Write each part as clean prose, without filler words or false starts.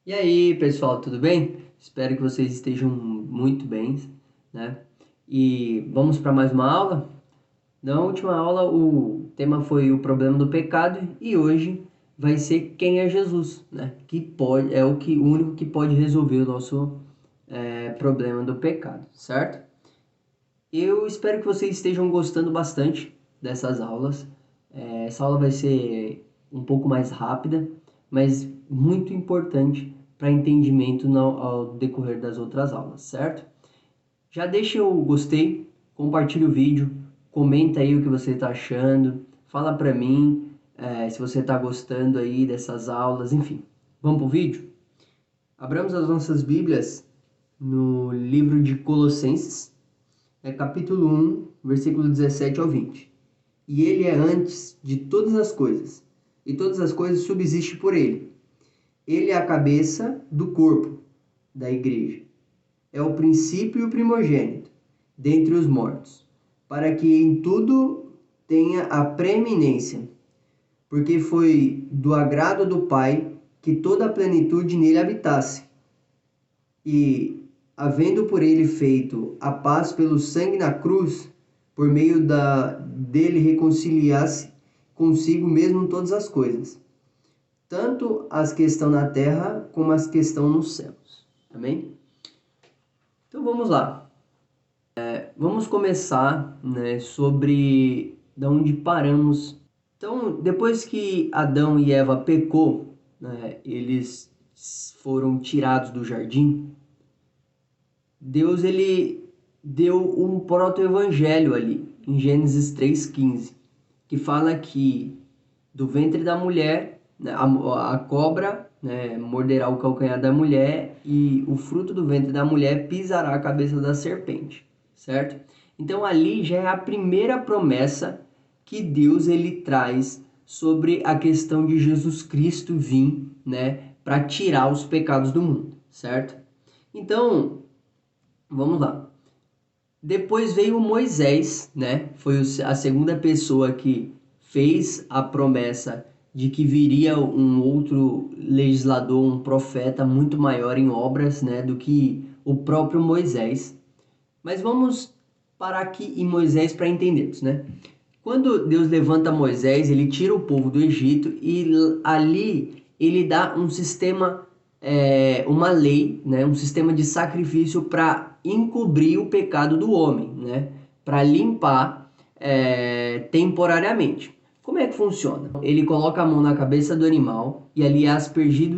E aí, pessoal, tudo bem? Espero que vocês estejam muito bem, né? E vamos para mais uma aula? Na última aula, o tema foi o problema do pecado e hoje vai ser quem é Jesus, né? Que pode, o único que pode resolver o nosso problema do pecado, certo? Eu espero que vocês estejam gostando bastante dessas aulas. Essa aula vai ser um pouco mais rápida, mas muito importante para entendimento ao decorrer das outras aulas, certo? Já deixa o gostei, compartilha o vídeo, comenta aí o que você está achando, fala para mim se você está gostando aí dessas aulas, enfim. Vamos para o vídeo? Abramos as nossas Bíblias no livro de Colossenses, capítulo 1, versículo 17 ao 20. E ele é antes de todas as coisas, e todas as coisas subsistem por ele. Ele é a cabeça do corpo, da igreja. É o princípio e o primogênito, dentre os mortos, para que em tudo tenha a preeminência, porque foi do agrado do Pai que toda a plenitude nele habitasse. E, havendo por ele feito a paz pelo sangue na cruz, por meio dele reconciliasse consigo mesmo todas as coisas, tanto as que estão na terra como as que estão nos céus. Amém? Então vamos lá. Vamos começar, né, sobre da onde paramos. Então, depois que Adão e Eva pecou, né, eles foram tirados do jardim. Deus ele deu um proto-evangelho ali, em Gênesis 3,15, que fala que do ventre da mulher, né, a cobra, né, morderá o calcanhar da mulher e o fruto do ventre da mulher pisará a cabeça da serpente, certo? Então ali já é a primeira promessa que Deus ele traz sobre a questão de Jesus Cristo vir, né, para tirar os pecados do mundo, certo? Então, vamos lá. Depois veio Moisés, né? Foi a segunda pessoa que fez a promessa de que viria um outro legislador, um profeta muito maior em obras, né, do que o próprio Moisés. Mas vamos parar aqui em Moisés para entendermos, né? Quando Deus levanta Moisés, ele tira o povo do Egito e ali ele dá um sistema, uma lei, né, um sistema de sacrifício para encobrir o pecado do homem, né, para limpar temporariamente. Como é que funciona? Ele coloca a mão na cabeça do animal e ali é aspergido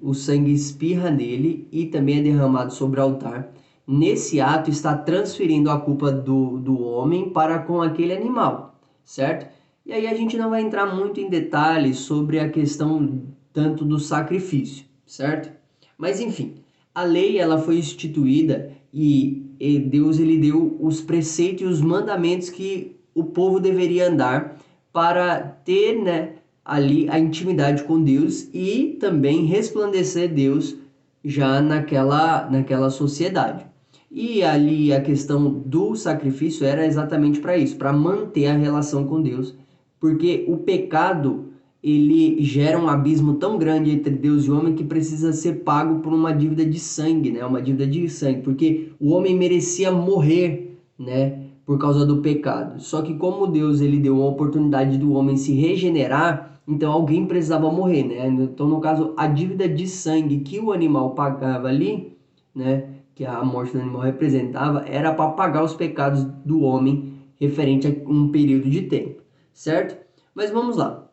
o sangue espirra nele e também é derramado sobre o altar. Nesse ato está transferindo a culpa do homem para com aquele animal, certo? E aí a gente não vai entrar muito em detalhes sobre a questão tanto do sacrifício, certo? Mas enfim, a lei ela foi instituída e Deus ele deu os preceitos e os mandamentos que o povo deveria andar para ter, né, ali a intimidade com Deus e também resplandecer Deus já naquela sociedade. E ali a questão do sacrifício era exatamente para isso, para manter a relação com Deus, porque o pecado ele gera um abismo tão grande entre Deus e o homem que precisa ser pago por uma dívida de sangue, né? Uma dívida de sangue, porque o homem merecia morrer, né? Por causa do pecado. Só que como Deus ele deu a oportunidade do homem se regenerar, então alguém precisava morrer, né? Então no caso a dívida de sangue que o animal pagava ali, né? Que a morte do animal representava, era para pagar os pecados do homem referente a um período de tempo, certo? Mas vamos lá.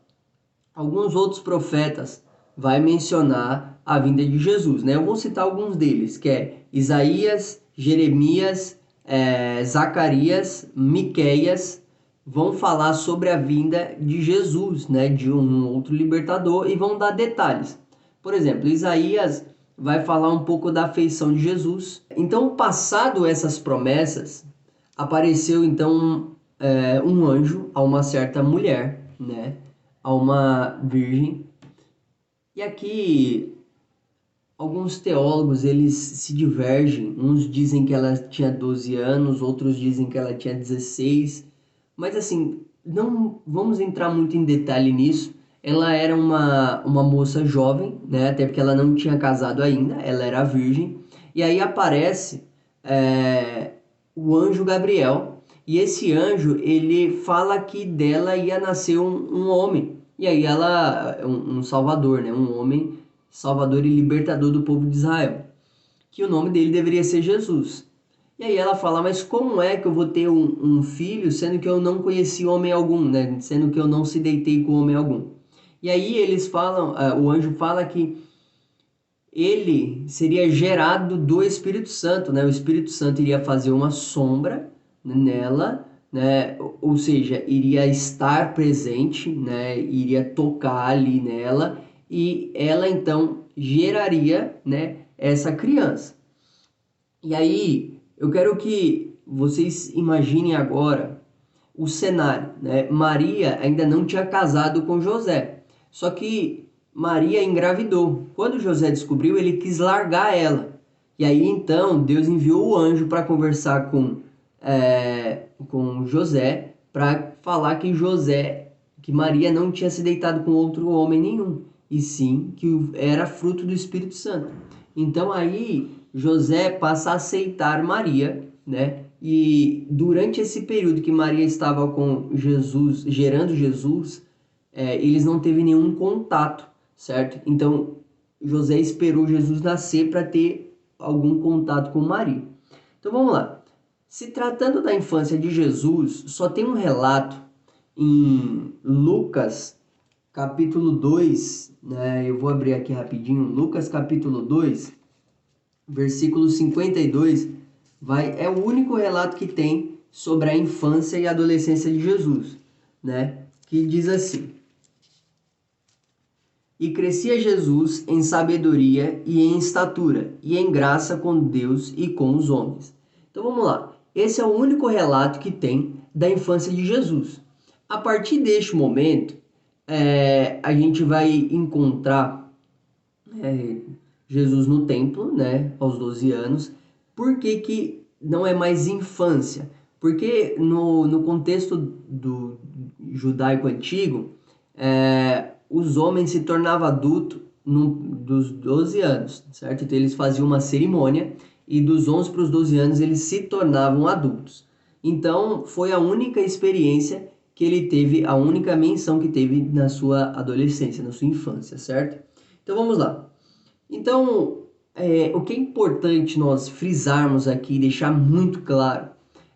Alguns outros profetas vai mencionar a vinda de Jesus, né? Eu vou citar alguns deles, que é Isaías, Jeremias, Zacarias, Miqueias, vão falar sobre a vinda de Jesus, né? De um outro libertador e vão dar detalhes. Por exemplo, Isaías vai falar um pouco da afeição de Jesus. Então, passado essas promessas, apareceu então um anjo a uma certa mulher, né? A uma virgem. E aqui alguns teólogos eles se divergem. Uns dizem que ela tinha 12 anos, outros dizem que ela tinha 16. Mas assim, não vamos entrar muito em detalhe nisso. Ela era uma moça jovem, né? Até porque ela não tinha casado ainda, ela era virgem. E aí aparece o anjo Gabriel. E esse anjo, ele fala que dela ia nascer um homem. E aí ela, um salvador, né? Um homem salvador e libertador do povo de Israel. Que o nome dele deveria ser Jesus. E aí ela fala, mas como é que eu vou ter um filho, sendo que eu não conheci homem algum, né? Sendo que eu não se deitei com homem algum. E aí eles falam, o anjo fala que ele seria gerado do Espírito Santo, né? O Espírito Santo iria fazer uma sombra nela, né? Ou seja, iria estar presente, né? Iria tocar ali nela e ela então geraria, né? Essa criança. E aí, eu quero que vocês imaginem agora o cenário, né? Maria ainda não tinha casado com José, só que Maria engravidou. Quando José descobriu, ele quis largar ela. E aí então Deus enviou o anjo para conversar com José, para falar que Maria não tinha se deitado com outro homem nenhum, e sim que era fruto do Espírito Santo. Então aí José passa a aceitar Maria, né? E durante esse período que Maria estava com Jesus, gerando Jesus, eles não teve nenhum contato, certo? Então José esperou Jesus nascer para ter algum contato com Maria. Então vamos lá. Se tratando da infância de Jesus, só tem um relato em Lucas capítulo 2, né? Eu vou abrir aqui rapidinho. Lucas capítulo 2, versículo 52, é o único relato que tem sobre a infância e adolescência de Jesus, né? Que diz assim: E crescia Jesus em sabedoria e em estatura, e em graça com Deus e com os homens. Então vamos lá. Esse é o único relato que tem da infância de Jesus. A partir deste momento, a gente vai encontrar Jesus no templo, né, aos 12 anos. Por que não é mais infância? Porque no contexto do judaico antigo, os homens se tornavam adultos dos 12 anos, certo? Então eles faziam uma cerimônia e dos 11 para os 12 anos eles se tornavam adultos. Então foi a única experiência que ele teve, a única menção que teve na sua adolescência, na sua infância, certo? Então vamos lá. Então, o que é importante nós frisarmos aqui, deixar muito claro,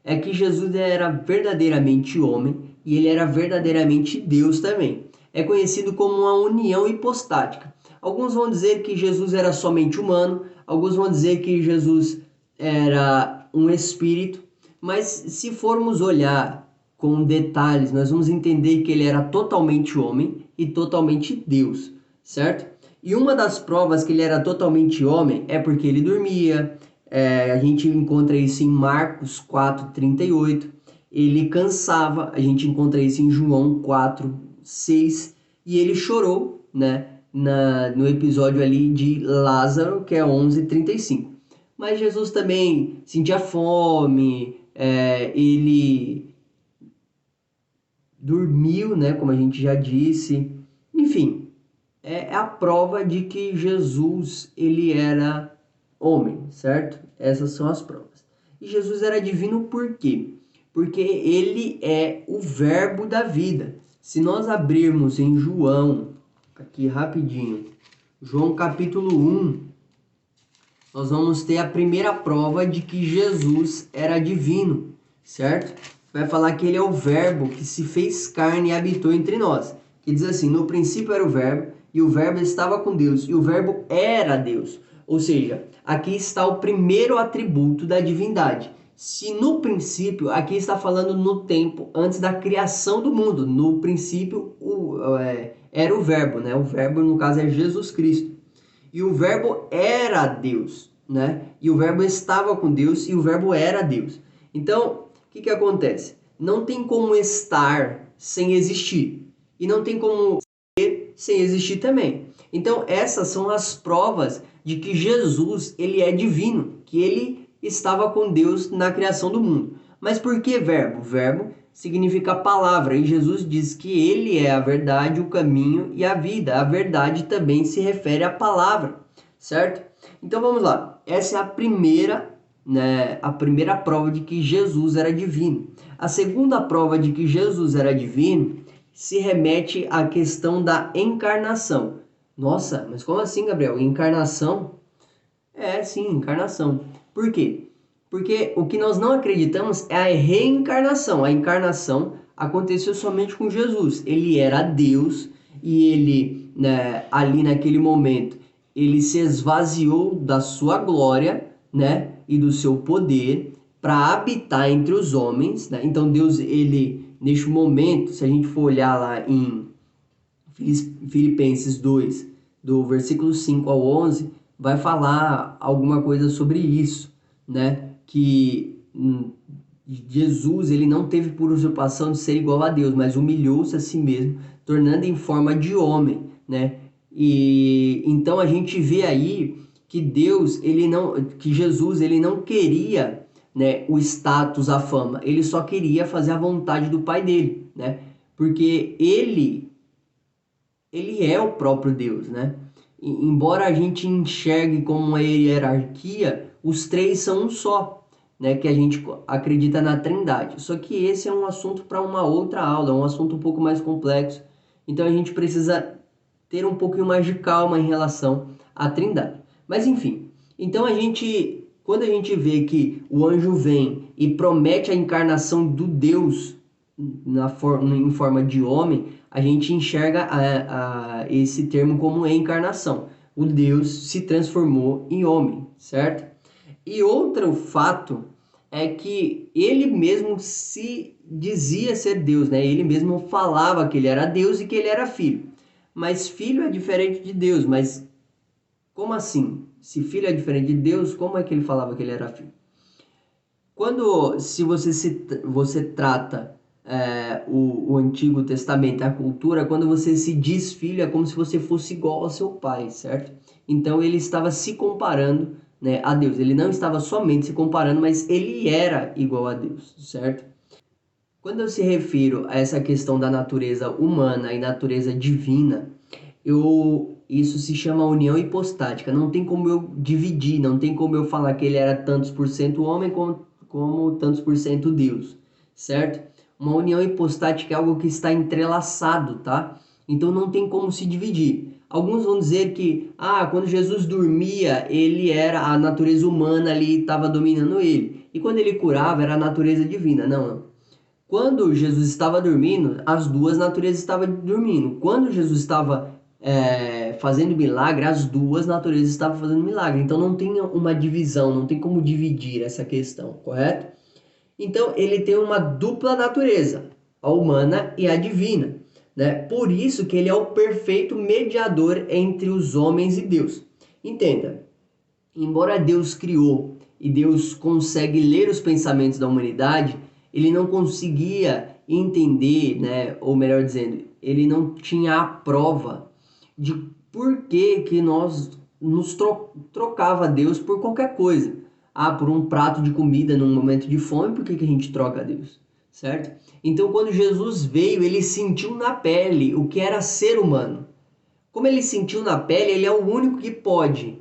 é que Jesus era verdadeiramente homem e ele era verdadeiramente Deus também. É conhecido como uma união hipostática. Alguns vão dizer que Jesus era somente humano, alguns vão dizer que Jesus era um espírito, mas se formos olhar com detalhes, nós vamos entender que ele era totalmente homem e totalmente Deus, certo? E uma das provas que ele era totalmente homem é porque ele dormia. A gente encontra isso em Marcos 4:38. Ele cansava, a gente encontra isso em João 4:6. E ele chorou, né, no episódio ali de Lázaro, que é 11:35. Mas Jesus também sentia fome, ele dormiu, né, como a gente já disse. Enfim, é a prova de que Jesus ele era homem, certo? Essas são as provas. E Jesus era divino por quê? Porque ele é o verbo da vida. Se nós abrirmos em João, aqui rapidinho, João capítulo 1, nós vamos ter a primeira prova de que Jesus era divino, certo? Vai falar que ele é o verbo que se fez carne e habitou entre nós. Que diz assim: no princípio era o verbo, e o verbo estava com Deus, e o verbo era Deus. Ou seja, aqui está o primeiro atributo da divindade. Se no princípio, aqui está falando no tempo antes da criação do mundo. No princípio era o verbo, né? O verbo no caso é Jesus Cristo. E o verbo era Deus, né? E o verbo estava com Deus e o verbo era Deus. Então, o que acontece? Não tem como estar sem existir. E não tem como ser sem existir também. Então, essas são as provas de que Jesus, ele é divino, que ele estava com Deus na criação do mundo. Mas por que verbo? Verbo significa palavra, e Jesus diz que ele é a verdade, o caminho e a vida. A verdade também se refere à palavra, certo? Então vamos lá. Essa é a primeira, né, a primeira prova de que Jesus era divino. A segunda prova de que Jesus era divino se remete à questão da encarnação. Nossa, mas como assim, Gabriel? Encarnação? É, sim, encarnação. Por quê? Porque o que nós não acreditamos é a reencarnação. A encarnação aconteceu somente com Jesus. Ele era Deus e ele, né, ali naquele momento, ele se esvaziou da sua glória, né, e do seu poder para habitar entre os homens, né? Então Deus, ele, neste momento, se a gente for olhar lá em Filipenses 2, do versículo 5 ao 11, vai falar alguma coisa sobre isso, né? Que Jesus, ele não teve por usurpação de ser igual a Deus, mas humilhou-se a si mesmo, tornando em forma de homem, né? E então a gente vê aí que Deus, que Jesus, ele não queria, né, o status, a fama, ele só queria fazer a vontade do Pai dele, né? Porque ele é o próprio Deus, né? Embora a gente enxergue como uma hierarquia, os três são um só, né? Que a gente acredita na Trindade. Só que esse é um assunto para uma outra aula, um assunto um pouco mais complexo. Então a gente precisa ter um pouquinho mais de calma em relação à Trindade. Mas enfim, então quando a gente vê que o anjo vem e promete a encarnação do Deus em forma de homem, a gente enxerga esse termo como encarnação. O Deus se transformou em homem, certo? E outro fato é que ele mesmo se dizia ser Deus, né? Ele mesmo falava que ele era Deus e que ele era filho. Mas filho é diferente de Deus, mas como assim? Se filho é diferente de Deus, como é que ele falava que ele era filho? Se você trata o Antigo Testamento, a cultura, quando você se diz filho, é como se você fosse igual ao seu pai, certo? Então ele estava se comparando, né, a Deus. Ele não estava somente se comparando, mas ele era igual a Deus, certo? Quando eu se refiro a essa questão da natureza humana e natureza divina, isso se chama união hipostática. Não tem como eu dividir, não tem como eu falar que ele era tantos por cento homem como tantos por cento Deus, certo? Uma união hipostática é algo que está entrelaçado, tá? Então não tem como se dividir. Alguns vão dizer que, quando Jesus dormia, a natureza humana ali estava dominando ele. E quando ele curava, era a natureza divina. Não, não. Quando Jesus estava dormindo, as duas naturezas estavam dormindo. Quando Jesus estava fazendo milagre, as duas naturezas estavam fazendo milagre. Então não tem uma divisão, não tem como dividir essa questão, correto? Então ele tem uma dupla natureza, a humana e a divina, né? Por isso que ele é o perfeito mediador entre os homens e Deus. Entenda, embora Deus criou e Deus consegue ler os pensamentos da humanidade, ele não conseguia entender, né? Ou melhor dizendo, ele não tinha a prova de por que nós nos trocava Deus por qualquer coisa. Por um prato de comida num momento de fome, por que a gente troca Deus? Certo? Então, quando Jesus veio, ele sentiu na pele o que era ser humano. Como ele sentiu na pele, ele é o único que pode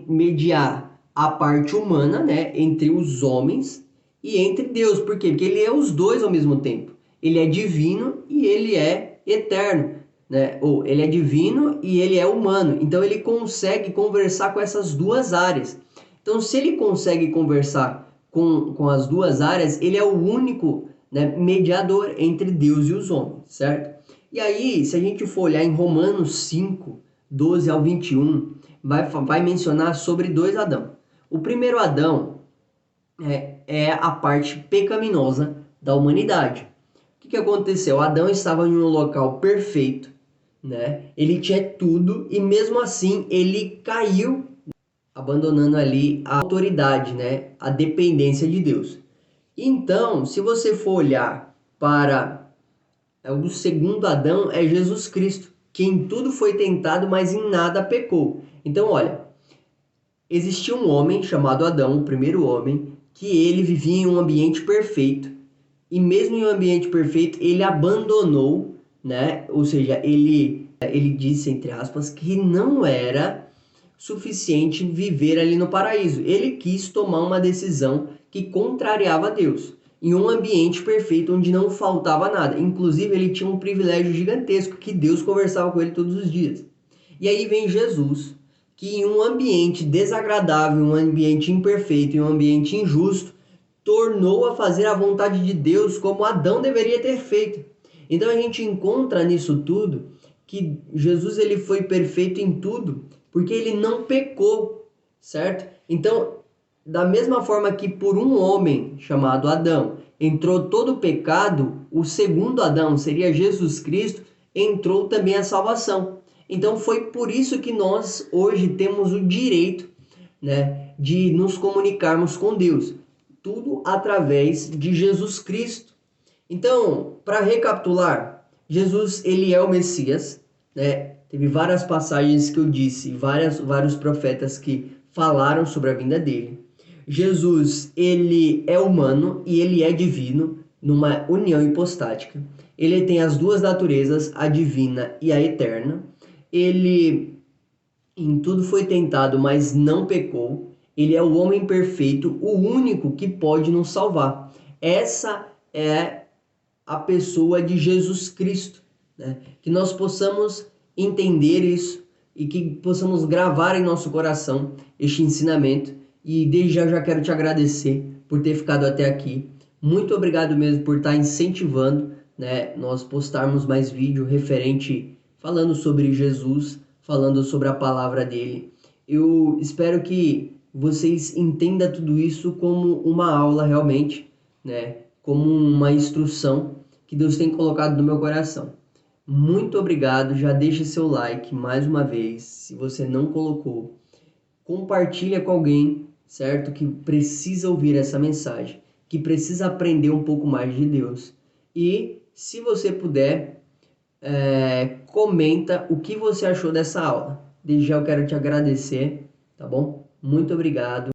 mediar a parte humana, né, entre os homens e entre Deus. Por quê? Porque ele é os dois ao mesmo tempo. Ele é divino e ele é eterno, né? Ou ele é divino e ele é humano. Então ele consegue conversar com essas duas áreas. Então, se ele consegue conversar com as duas áreas, ele é o único, né, mediador entre Deus e os homens, certo? E aí, se a gente for olhar em Romanos 5, 12 ao 21, vai mencionar sobre dois Adão. O primeiro Adão é a parte pecaminosa da humanidade. O que aconteceu? Adão estava em um local perfeito, né? Ele tinha tudo e mesmo assim ele caiu, abandonando ali a autoridade, né? A dependência de Deus. Então, se você for olhar para o segundo Adão, é Jesus Cristo, que em tudo foi tentado, mas em nada pecou. Então, olha, existia um homem chamado Adão, o primeiro homem, que ele vivia em um ambiente perfeito, e mesmo em um ambiente perfeito, ele abandonou, né? Ou seja, ele disse, entre aspas, que não era suficiente viver ali no paraíso. Ele quis tomar uma decisão que contrariava a Deus, em um ambiente perfeito onde não faltava nada. Inclusive, ele tinha um privilégio gigantesco, que Deus conversava com ele todos os dias. E aí vem Jesus, que em um ambiente desagradável, um ambiente imperfeito, em um ambiente injusto, tornou a fazer a vontade de Deus como Adão deveria ter feito. Então a gente encontra nisso tudo que Jesus ele foi perfeito em tudo, porque ele não pecou, certo? Então, da mesma forma que por um homem chamado Adão entrou todo o pecado, o segundo Adão, seria Jesus Cristo, entrou também a salvação. Então foi por isso que nós hoje temos o direito, né, de nos comunicarmos com Deus. Tudo através de Jesus Cristo. Então, para recapitular, Jesus ele é o Messias, né? Teve várias passagens que eu disse, vários profetas que falaram sobre a vinda dele. Jesus ele é humano e ele é divino numa união hipostática. Ele tem as duas naturezas, a divina e a eterna. Ele em tudo foi tentado, mas não pecou. Ele é o homem perfeito, o único que pode nos salvar. Essa é a pessoa de Jesus Cristo, né? Que nós possamos entender isso e que possamos gravar em nosso coração este ensinamento. E desde já eu já quero te agradecer por ter ficado até aqui. Muito obrigado mesmo por estar incentivando, né, nós postarmos mais vídeo referente falando sobre Jesus, falando sobre a palavra dele. Eu espero que vocês entendam tudo isso como uma aula realmente, né, como uma instrução que Deus tem colocado no meu coração. Muito obrigado, já deixa seu like mais uma vez, se você não colocou. Compartilha com alguém, certo? Que precisa ouvir essa mensagem, que precisa aprender um pouco mais de Deus. E se você puder, comenta o que você achou dessa aula. Desde já eu quero te agradecer, tá bom? Muito obrigado.